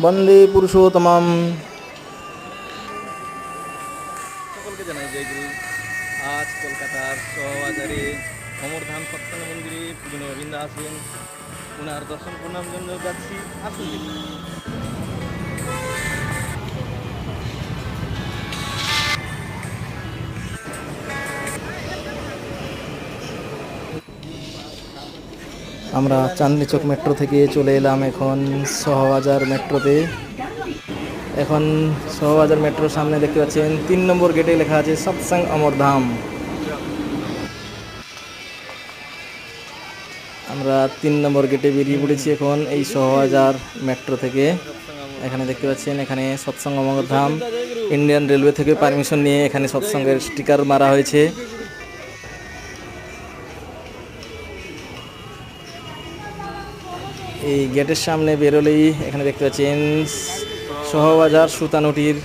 বন্দে পুরুষোত্তমম। সকলকে জানাই জয় গুরু। আজ কলকাতার শোভাবাজারে অমরধাম সৎসঙ্গ মন্দিরে পূজনীয় অরবিন্দ আছেন, ওনার দর্শন প্রণাম জন্য যাচ্ছি। আসুন দেখি। আমরা চাঁদনি চক মেট্রো থেকে চলে এলাম এখন শোভাবাজার মেট্রোতে। এখন শোভাবাজার মেট্রোর সামনে দেখতে পাচ্ছেন 3 নম্বর গেটে লেখা আছে সৎসঙ্গ অমরধাম। আমরা 3 নম্বর গেটে বেরিয়ে পড়েছি এখন এই শোভাবাজার মেট্রো থেকে। এখানে দেখতে পাচ্ছেন এখানে সৎসঙ্গ অমরধাম ইন্ডিয়ান রেলওয়ে থেকে পারমিশন নিয়ে এখানে সৎসঙ্গের স্টিকার মারা হয়েছে। এই গেটের সামনে বেরোলেই এখানে দেখতে পাচ্ছেন শোভাবাজার সুতানুটির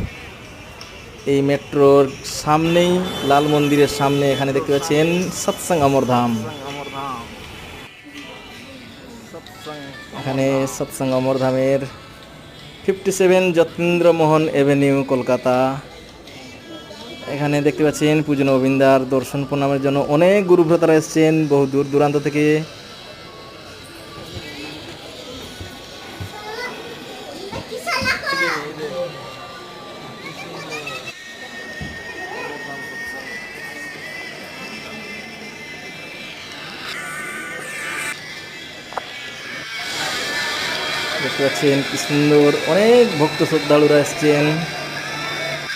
এই মেট্রোর সামনেই লাল মন্দিরের সামনে এখানে দেখতে পাচ্ছেন সৎসঙ্গ অমরধাম। এখানে সৎসঙ্গ অমরধামের 57 যতীন্দ্রমোহন এভিনিউ, কলকাতা। এখানে দেখতে পাচ্ছেন পূজনীয় অরবিন্দার দর্শন প্রণামের জন্য অনেক গুরুভ্রাতারা এসেছেন বহু দূর দূরান্ত থেকে। দেখতে পাচ্ছেন কি সুন্দর, অনেক ভক্ত শ্রদ্ধালুরা এসছেন।